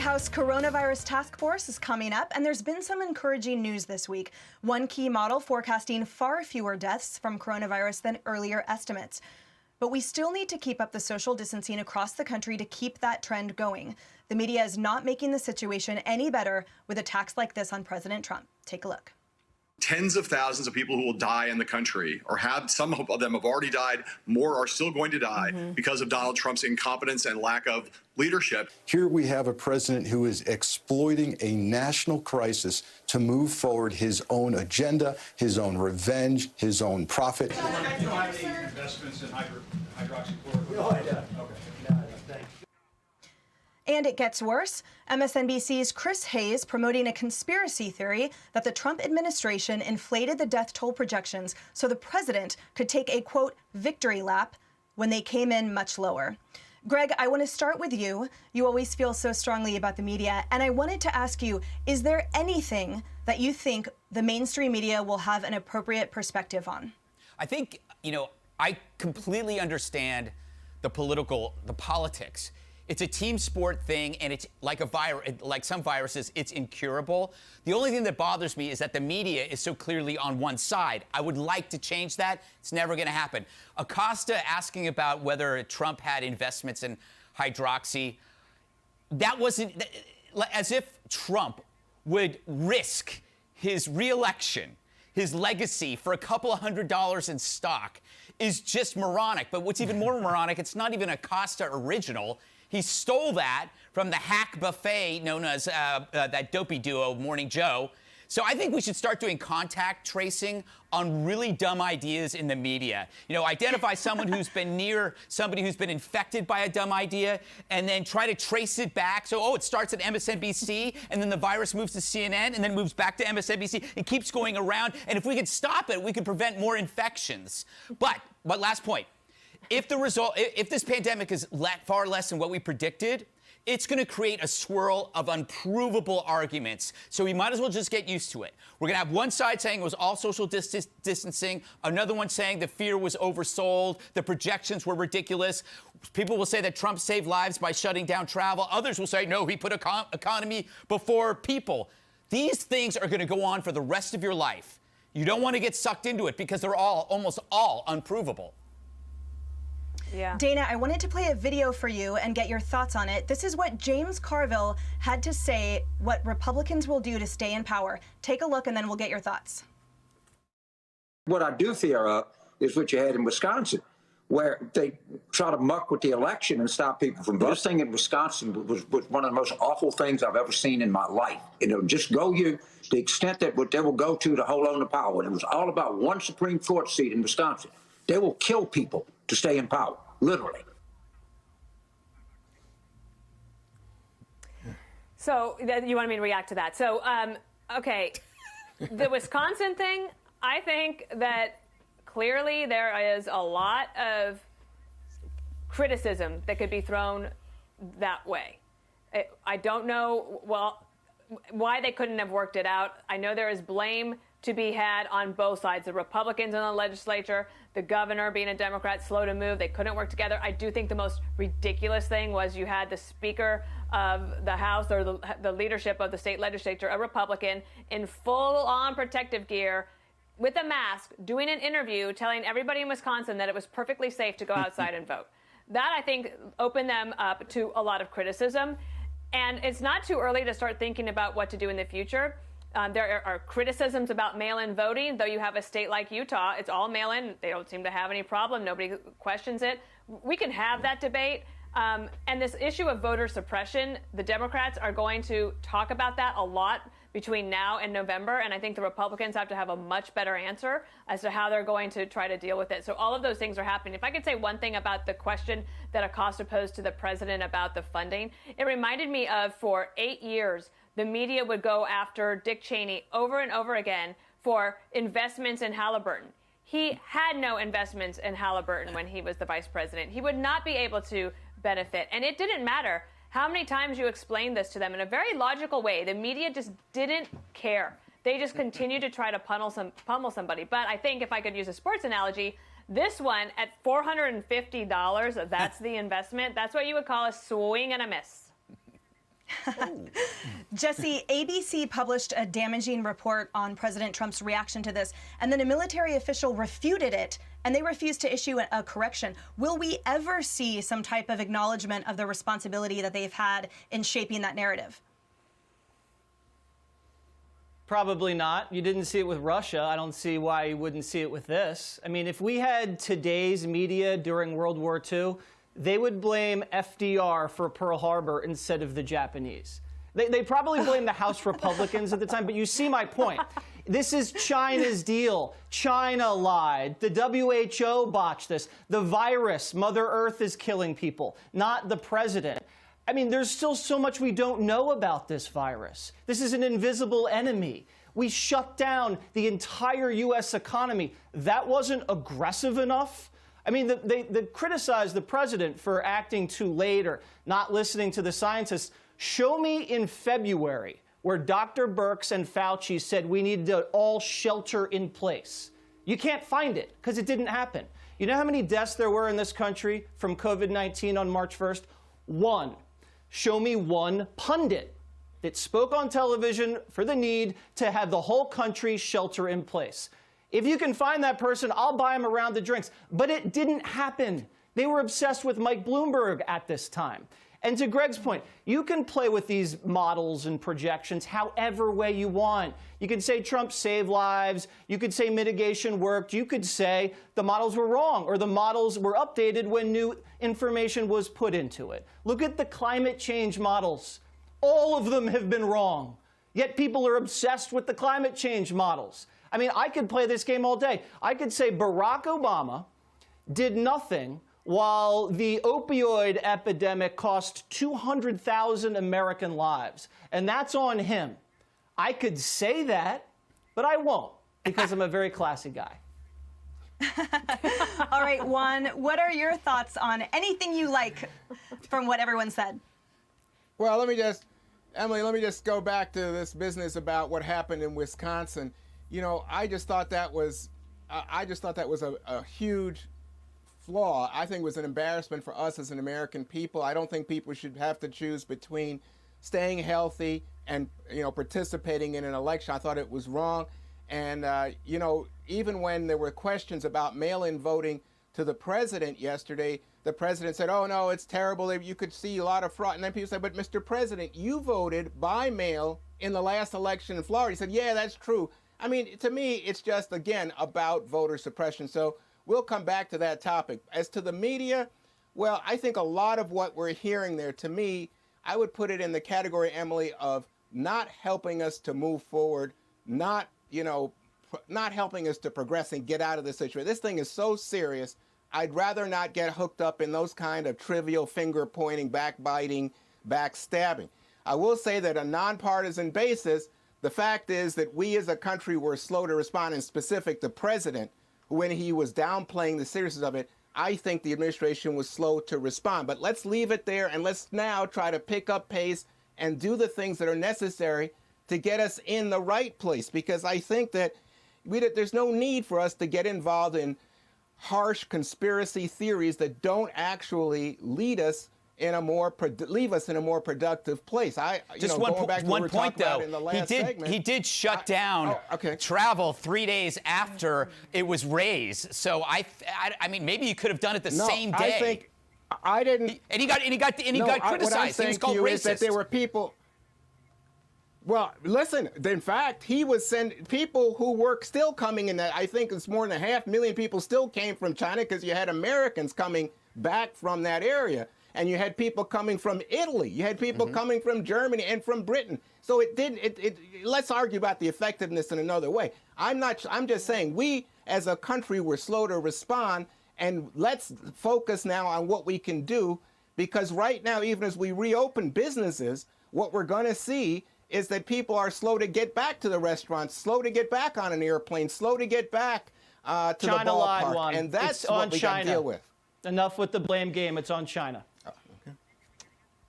House Coronavirus Task Force is coming up, and there's been some encouraging news this week. One key model forecasting far fewer deaths from coronavirus than earlier estimates. But we still need to keep up the social distancing across the country to keep that trend going. The media is not making the situation any better with attacks like this on President Trump. Take a look. Tens of thousands of people who will die in the country, or some of them have already died, more are still going to die because of Donald Trump's incompetence and lack of leadership. Here we have a president who is exploiting a national crisis to move forward his own agenda, his own revenge, his own profit. You don't have any investments in hydroxychloroquine? No, I don't. Okay. No, thanks. And it gets worse. MSNBC's Chris Hayes promoting a conspiracy theory that the Trump administration inflated the death toll projections so the president could take a, quote, victory lap when they came in much lower. Greg, I want to start with you. You always feel so strongly about the media. And I wanted to ask you, is there anything that you think the mainstream media will have an appropriate perspective on? I think, I completely understand the politics. It's a team sport thing, and it's like a virus, like some viruses, it's incurable. The only thing that bothers me is that the media is so clearly on one side. I would like to change that. It's never going to happen. Acosta asking about whether Trump had investments in hydroxy, that wasn't as if Trump would risk his reelection, his legacy for a couple of $100 in stock is just moronic. But what's even more moronic, it's not even Acosta original. He stole that from the hack buffet known as that dopey duo, Morning Joe. So I think we should start doing contact tracing on really dumb ideas in the media. Identify someone who's been near somebody who's been infected by a dumb idea and then try to trace it back. So, it starts at MSNBC and then the virus moves to CNN and then moves back to MSNBC. It keeps going around. And if we could stop it, we could prevent more infections. But last point. If this pandemic is far less than what we predicted, it's going to create a swirl of unprovable arguments. So we might as well just get used to it. We're going to have one side saying it was all social distancing, another one saying the fear was oversold, the projections were ridiculous. People will say that Trump saved lives by shutting down travel. Others will say, no, he put economy before people. These things are going to go on for the rest of your life. You don't want to get sucked into it because they're almost all unprovable. Yeah. Dana, I wanted to play a video for you and get your thoughts on it. This is what James Carville had to say what Republicans will do to stay in power. Take a look and then we'll get your thoughts. What I do fear of is what you had in Wisconsin, where they try to muck with the election and stop people from voting. This thing in Wisconsin was one of the most awful things I've ever seen in my life. It'll just go you the extent that what they will go to hold on to power. And it was all about one Supreme Court seat in Wisconsin. They will kill people to stay in power, literally. So you wanted me to react to that. So, okay, the Wisconsin thing, I think that clearly there is a lot of criticism that could be thrown that way. I don't know, why they couldn't have worked it out. I know there is blame to be had on both sides, the Republicans in the legislature, the governor being a Democrat, slow to move. They couldn't work together. I do think the most ridiculous thing was you had the Speaker of the House or the leadership of the state legislature, a Republican, in full-on protective gear with a mask, doing an interview telling everybody in Wisconsin that it was perfectly safe to go outside and vote. That, I think, opened them up to a lot of criticism. And it's not too early to start thinking about what to do in the future. There are criticisms about mail-in voting, though you have a state like Utah, it's all mail-in. They don't seem to have any problem. Nobody questions it. We can have that debate. And this issue of voter suppression, the Democrats are going to talk about that a lot between now and November. And I think the Republicans have to have a much better answer as to how they're going to try to deal with it. So all of those things are happening. If I could say one thing about the question that Acosta posed to the president about the funding, it reminded me of, for 8 years, the media would go after Dick Cheney over and over again for investments in Halliburton. He had no investments in Halliburton when he was the vice president. He would not be able to benefit. And it didn't matter how many times you explained this to them in a very logical way. The media just didn't care. They just continued to try to pummel somebody. But I think if I could use a sports analogy, this one at $450, that's the investment. That's what you would call a swing and a miss. Jesse, ABC published a damaging report on President Trump's reaction to this, and then a military official refuted it, and they refused to issue a correction. Will we ever see some type of acknowledgement of the responsibility that they've had in shaping that narrative? Probably not. You didn't see it with Russia. I don't see why you wouldn't see it with this. I mean, if we had today's media during World War II, they would blame FDR for Pearl Harbor instead of the Japanese. They probably blame the House Republicans at the time, but you see my point. This is China's deal. China lied. The WHO botched this. The virus, Mother Earth is killing people, not the president. I mean, there's still so much we don't know about this virus. This is an invisible enemy. We shut down the entire U.S. economy. That wasn't aggressive enough? I mean, they criticize the president for acting too late or not listening to the scientists. Show me in February where Dr. Birx and Fauci said we need to all shelter in place. You can't find it because it didn't happen. You know how many deaths there were in this country from COVID-19 on March 1st? 1. Show me one pundit that spoke on television for the need to have the whole country shelter in place. If you can find that person, I'll buy him a round of drinks. But it didn't happen. They were obsessed with Mike Bloomberg at this time. And to Greg's point, you can play with these models and projections however way you want. You could say Trump saved lives. You could say mitigation worked. You could say the models were wrong or the models were updated when new information was put into it. Look at the climate change models. All of them have been wrong. Yet people are obsessed with the climate change models. I mean, I could play this game all day. I could say Barack Obama did nothing while the opioid epidemic cost 200,000 American lives. And that's on him. I could say that, but I won't because I'm a very classy guy. All right, Juan, what are your thoughts on anything you like from what everyone said? Well, Emily, let me just go back to this business about what happened in Wisconsin. You know, I just thought that was a huge flaw. I think it was an embarrassment for us as an American people. I don't think people should have to choose between staying healthy and, participating in an election. I thought it was wrong. And, even when there were questions about mail-in voting to the president yesterday, the president said, oh, no, it's terrible. You could see a lot of fraud. And then people said, but Mr. President, you voted by mail in the last election in Florida. He said, yeah, that's true. I mean, to me, it's just, again, about voter suppression. So we'll come back to that topic. As to the media, well, I think a lot of what we're hearing there, to me, I would put it in the category, Emily, of not helping us to move forward, not helping us to progress and get out of this situation. This thing is so serious. I'd rather not get hooked up in those kind of trivial finger-pointing, backbiting, backstabbing. I will say that on a nonpartisan basis, the fact is that we as a country were slow to respond, and specific the president, when he was downplaying the seriousness of it, I think the administration was slow to respond. But let's leave it there, and let's now try to pick up pace and do the things that are necessary to get us in the right place, because I think that there's no need for us to get involved in harsh conspiracy theories that don't actually leave us in a more productive place. Just going back to what one we point talked about though. in the last segment, he did shut down travel 3 days after it was raised. So I mean, maybe you could have done it the same day. I think I didn't. And he got criticized. What I'm saying he was called to you racist. is that there were people. Well, listen, in fact, he was sending people who were still coming in. I think it's more than 500,000 people still came from China, because you had Americans coming back from that area. And you had people coming from Italy. You had people coming from Germany and from Britain. So let's argue about the effectiveness in another way. I'm just saying we as a country were slow to respond, and let's focus now on what we can do, because right now, even as we reopen businesses, what we're going to see is that people are slow to get back to the restaurants, slow to get back on an airplane, slow to get back to China the lied, ballpark. Juan. And that's It's what on we got to China. deal with. Enough with the blame game. It's on China.